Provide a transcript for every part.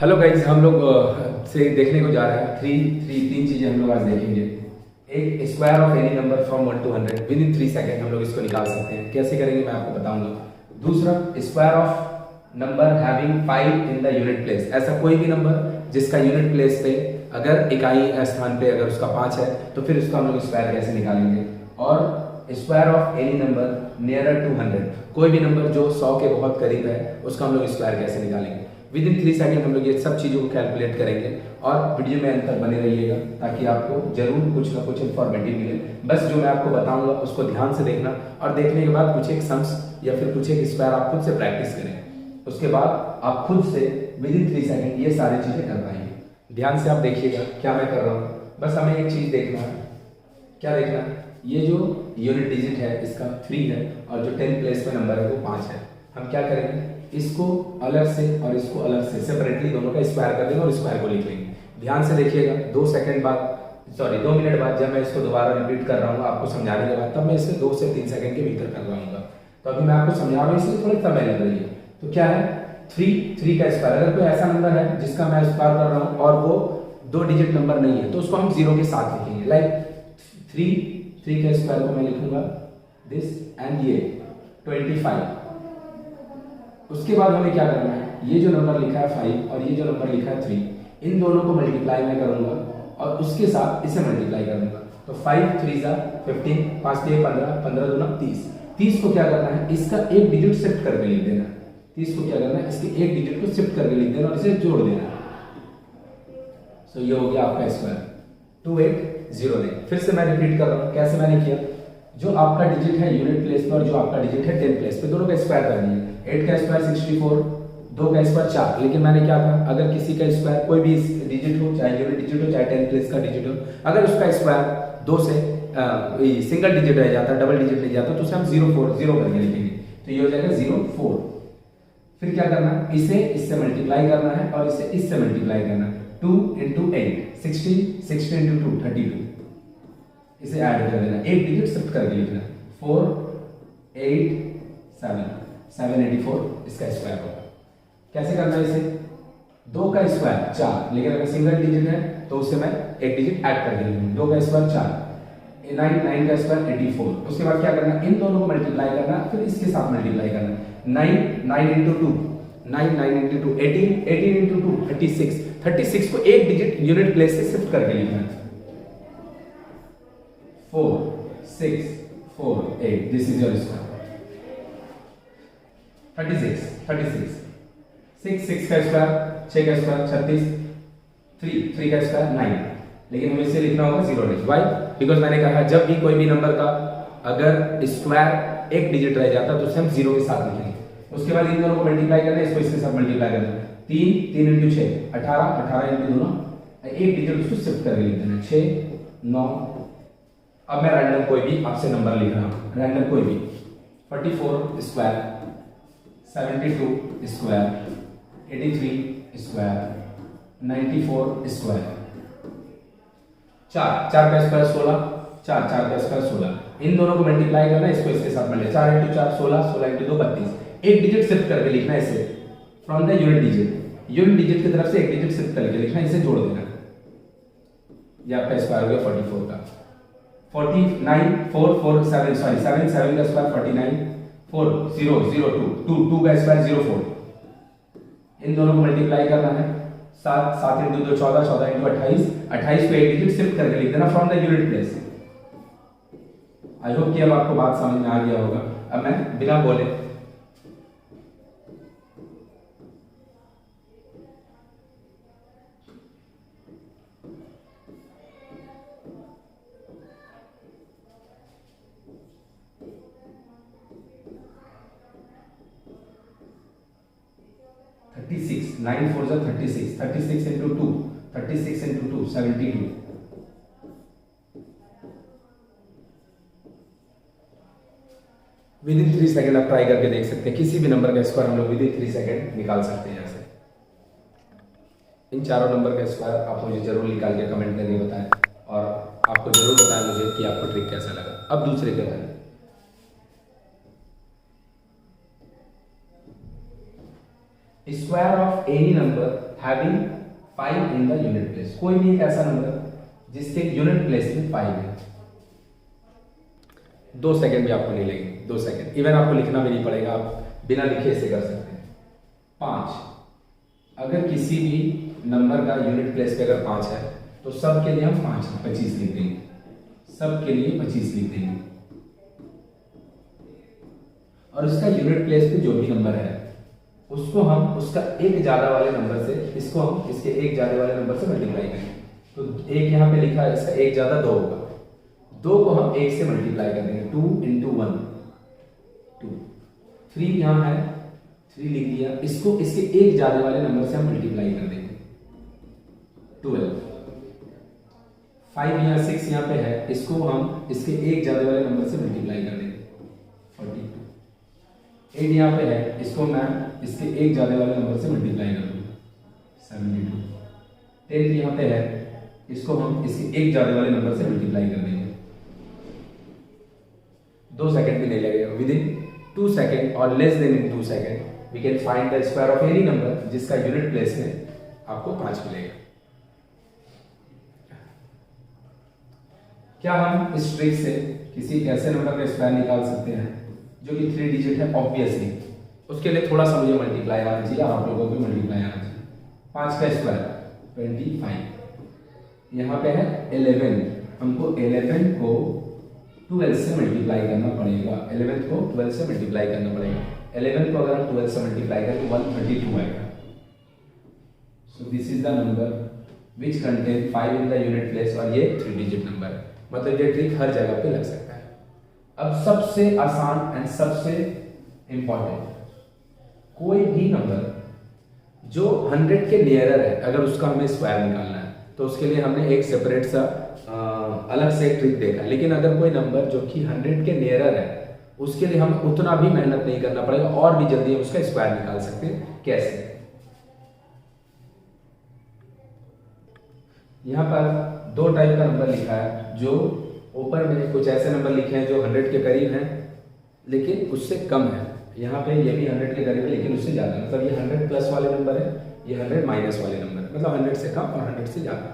Hello guys, हम लोग से देखने को जा रहे हैं तीन चीजें हम लोग आज देखेंगे। एक, square of any number from 1 to 100 with in 3 second हम लोग इसको निकाल सकते हैं। कैसे करेंगे मैं आपको बताऊंगा। दूसरा, square of number having 5 in the unit place. ऐसा कोई भी नंबर जिसका यूनिट प्लेस पे अगर इकाई स्थान पे अगर उसका 5 है तो फिर उसका हम लोग स्क्वायर कैसे निकालेंगे। और square of any number nearer to 100, कोई भी नंबर जो 100 के बहुत करीब है उसका हम लोग स्क्वायर कैसे निकालेंगे। विद इन 3 सेकेंड हम लोग ये सब चीज़ों को कैलकुलेट करेंगे और वीडियो में अंत तक बने रहिएगा ताकि आपको जरूर कुछ ना कुछ इन्फॉर्मेटिव मिले। बस जो मैं आपको बताऊंगा उसको ध्यान से देखना और देखने के बाद कुछ एक सम्स या फिर कुछ एक स्क्वायर आप खुद से प्रैक्टिस करें। उसके बाद आप खुद से विद इन 3 सेकेंड ये सारी चीज़ें कर पाएंगे। ध्यान से आप देखिएगा क्या मैं कर रहा हूँ। बस हमें एक चीज़ देखना है। क्या देखना है? ये जो यूनिट डिजिट है इसका 3 है और जो 10 प्लेस में नंबर है वो 5 है। हम क्या करेंगे, इसको अलग से और इसको अलग से सेपरेटली दोनों का स्क्वायर कर देंगे और स्क्वायर को लिख लेंगे। ध्यान से देखिएगा। 2 मिनट बाद जब मैं इसको दोबारा रिपीट कर रहा हूँ आपको समझाने के बाद, तब मैं इसे 2 से 3 सेकंड के भीतर कर रहा हूँ। तो अभी मैं आपको समझा रहा हूँ इसलिए थोड़ा समय लग रही है। तो क्या है, 3 का स्क्वायर। अगर कोई ऐसा नंबर है जिसका मैं स्क्वायर कर रहा हूँ और वो 2 डिजिट नंबर नहीं है तो उसको हम 0 के साथ लिखेंगे। लाइक 3 का स्क्वायर को मैं लिखूंगा दिस एंड ये 25। उसके बाद हमें क्या करना है, ये जो नंबर लिखा है 5 और ये जो नंबर लिखा है 3, इन दोनों को मल्टीप्लाई मैं करूंगा और उसके साथ इसे मल्टीप्लाई कर दूंगा। तो 5 3 जा 15, 5 3 15, 15 दूना 30। 30 को क्या करना है, इसका एक डिजिट शिफ्ट करके लिख देना। 30 को क्या करना है, इसके एक डिजिट को शिफ्ट करके लिख देना और इसे जोड़ देना। सो ये हो गया आपका स्क्वायर 2809। फिर से मैं रिपीट कर रहा हूँ कैसे मैंने किया। जो आपका डिजिट है यूनिट प्लेस पे और जो आपका डिजिट है 10 प्लेस पे, दोनों का स्क्वायर कर दिया। 8 का स्क्वायर 64, 2 का स्क्वायर 4। लेकिन मैंने क्या कहा, अगर किसी का स्क्वायर कोई भी डिजिट हो, चाहे यूनिट डिजिट हो चाहे 10 प्लेस का डिजिट हो, अगर उसका स्क्वायर 2 से सिंगल डिजिट रह जाता, डबल डिजिट नहीं जाता, तो उसे हम 0 करके लिखेंगे। तो ये हो जाएगा 04। फिर क्या करना है, इसे इससे मल्टीप्लाई करना है और इसे इससे मल्टीप्लाई करना है। 2 × 8 16, 16 × 2 32। इसे ऐड कर देना, एक डिजिट शिफ्ट करके लिखना। 4 8 7 784 इसका स्क्वायर होगा। कैसे करना है इसे, 2 का स्क्वायर 4, लेकिन अगर सिंगल डिजिट है तो उसे मैं एक डिजिट ऐड करके लिखूंगा। 2 का स्क्वायर 4, 9 का स्क्वायर 84। उसके बाद क्या करना, इन दोनों को मल्टीप्लाई करना, फिर इसके साथ मल्टीप्लाई करना। 9 × 2 9 × 2 18 18 × 2 36। 36 को एक डिजिट यूनिट प्लेस से शिफ्ट करके लिखना है। 4 6 4 8 दिस इज योर स्क्वायर। 36 6 6 का स्क्वायर 6 का स्क्वायर 36, 3 का स्क्वायर 9। लेकिन हमें इसे लिखना होगा 0 डिजिट। वाई? बिकॉज मैंने कहा जब भी कोई भी नंबर का अगर स्क्वायर एक डिजिट रह जाता तो उसे हम 0 के साथ लिखेंगे। उसके बाद इन दोनों को मल्टीप्लाई करना है, इसको इसके साथ मल्टीप्लाई करना है। 3 × 6 18, 18 × 2 एक डिजिट उसको शिफ्ट करके लिख देना। 6 9। अब मैं रैंडम कोई भी आपसे नंबर लिख रहा हूं, रैंडम कोई भी। 44 स्क्वायर 72 स्क्वायर 83 स्क्वायर 94 स्क्वायर। 4 का स्क्वायर 16, 4 का स्क्वायर 16। इन दोनों को मल्टीप्लाई करना है, इसको इसके साथ मल्टीप्लाई। 4 × 4 16, 16 × 2 32। एक डिजिट शिफ्ट करके लिखना है इसे from the unit digit. Unit digit की तरफ से एक डिजिट शिफ्ट करके लिखना है, इसे जोड़ देना। ये आपका स्क्वायर हो गया 44 का। 49 4 4 7 सॉरी 7 7 का स्क्वायर 49 4 0 0 2 2 का स्क्वायर 04। इन दोनों को मल्टीप्लाई करना है। 7 7 × 2 14, 14 × 28 28 को एक डिजिट शिफ्ट करके लिख देना from the unit place. I hope कि अब आपको बात समझ में आ गया होगा। अब मैं बिना बोले (36) 9 4 जा 36, 36 × 2 36 × 2 72। विद इन 3 सेकेंड आप ट्राई करके देख सकते हैं। किसी भी नंबर का स्क्वायर हम लोग विद इन 3 सेकेंड निकाल सकते हैं। ऐसे इन चारों नंबर का स्क्वायर आप मुझे जरूर निकाल के कमेंट करके बताएं और आपको जरूर बताएं मुझे कि आपको ट्रिक कैसा लगा। अब दूसरे पे करें। Square of any number having 5 in the unit place, कोई भी एक ऐसा नंबर जिसके यूनिट प्लेस में 5 है। 2 सेकंड भी आपको नहीं लगेंगे, 2 सेकंड, इवन आपको लिखना भी नहीं पड़ेगा, आप बिना लिखे इसे कर सकते हैं। 5, अगर किसी भी नंबर का यूनिट प्लेस पे अगर 5 है तो सब के लिए हम 25 लिख देंगे, सब के लिए 25 लिख देंगे, और उसका यूनिट प्लेस पे जो भी नंबर है उसको हम उसका एक ज्यादा वाले नंबर से, इसको हम इसके एक ज्यादा वाले नंबर से मल्टीप्लाई करेंगे। तो एक यहाँ पे लिखा है, इसका एक ज्यादा 2 होगा, 2 को हम 1 से मल्टीप्लाई कर देंगे, 2 × 1 2। 3 यहाँ है, 3 लिख दिया, इसको इसके एक ज्यादा वाले नंबर से हम मल्टीप्लाई कर देंगे, 12। 5 यहाँ 6 यहाँ पे है, इसको हम इसके एक ज्यादा वाले नंबर से मल्टीप्लाई कर देंगे, 42। 8 यहाँ पे है, इसको मैं इसके एक ज्यादा वाले नंबर से मल्टीप्लाई कर दूंगा, 72। 10 यहाँ पे है, इसको हम इसके एक ज्यादा वाले नंबर से मल्टीप्लाई कर देंगे। 2 सेकंड भी नहीं लगेगा, विद इन 2 सेकंड और less than in 2 second we can find the square of any number जिसका यूनिट प्लेस में आपको 5 मिलेगा। क्या हम इस ट्रिक से किसी ऐसे नंबर का स्क्वायर निकाल सकते हैं जो कि 3 डिजिट है? ऑब्वियसली उसके लिए थोड़ा सा मुझे मल्टीप्लाई आना चाहिए, आप लोगों को भी मल्टीप्लाई आना चाहिए। 5 का स्क्वायर 25, यहाँ पे है 11, हमको 11 को 12 से मल्टीप्लाई करना पड़ेगा, 11 को 12 से मल्टीप्लाई करना पड़ेगा। 11 को अगर हम 12 से मल्टीप्लाई करें तो 132 आएगा। So this is the number which contain 5 in the unit place, और ये 3 डिजिट नंबर है, मतलब ये ट्रिक हर जगह पे लग सकता है। अब सबसे आसान एंड सबसे इंपॉर्टेंट, कोई भी नंबर जो 100 के नियरर है, अगर उसका हमें स्क्वायर निकालना है तो उसके लिए हमने एक सेपरेट सा अलग से एक ट्रिक देखा। लेकिन अगर कोई नंबर जो कि 100 के नियरर है उसके लिए हम उतना भी मेहनत नहीं करना पड़ेगा, और भी जल्दी हम उसका स्क्वायर निकाल सकते हैं। कैसे? यहाँ पर 2 टाइप का नंबर लिखा है, जो ऊपर में कुछ ऐसे नंबर लिखे हैं जो 100 के करीब हैं लेकिन उससे कम है। यहाँ पे ये भी 100 के करीब है लेकिन उससे ज़्यादा, मतलब ये 100 प्लस वाले नंबर है, ये 100 माइनस वाले नंबर, मतलब 100 से कम और 100 से ज़्यादा।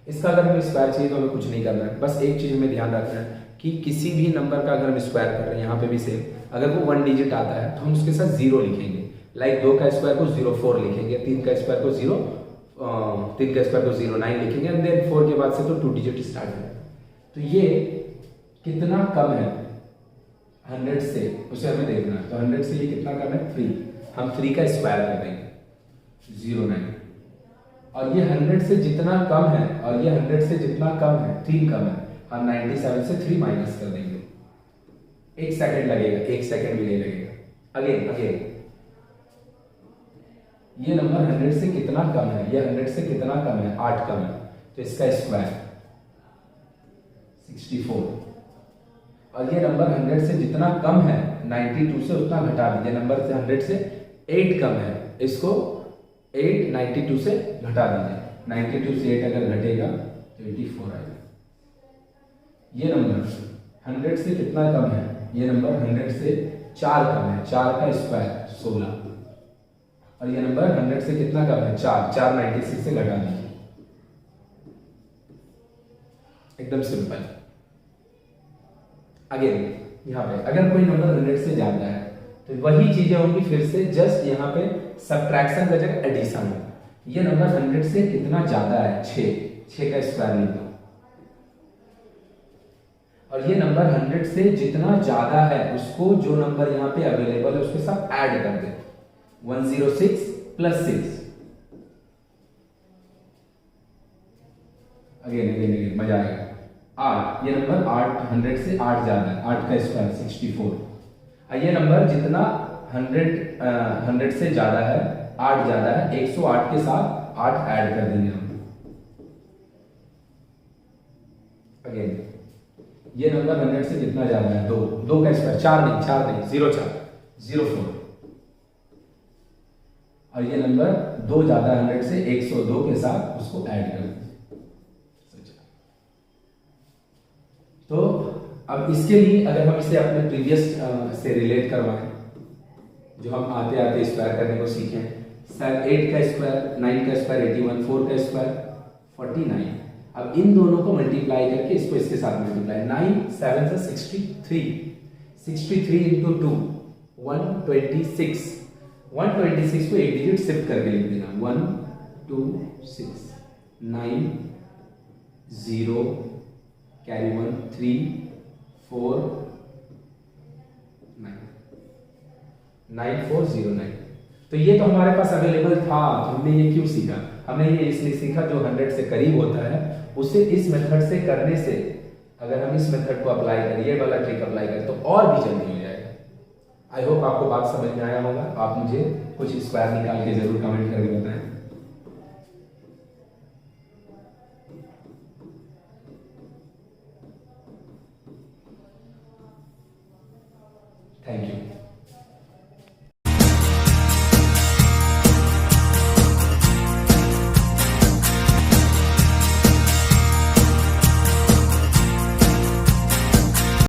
इसका अगर हमें स्क्वायर चाहिए तो हमें कुछ नहीं करना है, बस एक चीज़ हमें ध्यान रखना है कि किसी भी नंबर का अगर हम स्क्वायर कर रहे हैं, यहाँ पे भी सेम, अगर वो 1 डिजिट आता है तो हम उसके साथ 0 लिखेंगे। लाइक 2 का स्क्वायर को 04 लिखेंगे, 3 का स्क्वायर को 09 लिखेंगे, एंड देन 4 के बाद से तो 2 डिजिट स्टार्ट है। तो ये कितना कम है 100 से, उसे हमें देखना है। तो 100 से ये कितना कम है? 3। हम 3 का स्क्वायर कर देंगे, 09। और ये 100 से जितना कम है, और ये 100 से जितना कम है, 3 कम है, हम 97 से 3 माइनस कर देंगे। 1 सेकंड लगेगा, 1 सेकंड भी नहीं लगेगा। अगेन ये नंबर 100 से कितना कम है? ये 100 से कितना कम है? 8 कम है, तो इसका स्क्वायर 64। और ये नंबर 100 से जितना कम है, 92 से उतना घटा दीजिए। नंबर से 100 से 8 कम है, इसको 8 92 से घटा दीजिए। 92 से 8 अगर घटेगा तो 84 आएगा। ये नंबर 100 से कितना कम है? ये नंबर 100 से 4 कम है, 4 का स्क्वायर 16। और ये नंबर 100 से कितना कम है? 4 96 से घटा दीजिए। एकदम सिंपल। अगेन यहाँ पे अगर कोई नंबर 100 से ज्यादा है तो वही चीजें होंगी, फिर से जस्ट यहाँ पे सब्ट्रैक्शन का जगह एडिशन हो। ये नंबर 100 से कितना ज्यादा है? 6 का स्क्वायर लिख दो। और ये नंबर 100 से जितना ज्यादा है उसको, जो नंबर यहाँ पे अवेलेबल है उसके साथ ऐड कर दे। 106 + 6। अगेन मजा आएगा। 8, ये नंबर 100 से 8 ज्यादा है, 8 का स्क्वायर 64। ये नंबर जितना 100 से ज्यादा है, 8 ज्यादा है, 108 के साथ 8 ऐड कर देंगे हम। अगेन ये नंबर 100 से कितना ज्यादा है? 2 का स्क्वायर 4 नहीं 04। और ये नंबर 2 ज्यादा 100 से, 102 के साथ उसको ऐड कर दीजिए। तो अब इसके लिए अगर हम इसे अपने प्रीवियस से रिलेट करवाएं, जो हम आते आते स्क्वायर करने को सीखें, 8 का स्क्वायर, 9 का स्क्वायर 81, 4 का स्क्वायर 49। अब इन दोनों को मल्टीप्लाई करके इसको इसके साथ मल्टीप्लाई, 9 7 से 63, 63 इंटू 2 126, 126 को एक डिजिट शिफ्ट करके लिख देना, 1 2 6 9 0 कैरी 1 3 4 9 9409। तो ये तो हमारे पास अवेलेबल था, हमने ये क्यों सीखा? हमने ये इसलिए सीखा जो 100 से करीब होता है उसे इस मेथड से करने से, अगर हम इस मेथड को अप्लाई करें, ये वाला ट्रिक अप्लाई करें तो और भी जल्दी हो जाएगा। आई होप आपको बात समझ में आया होगा। आप मुझे कुछ स्क्वायर निकाल के जरूर कमेंट करके बताएं।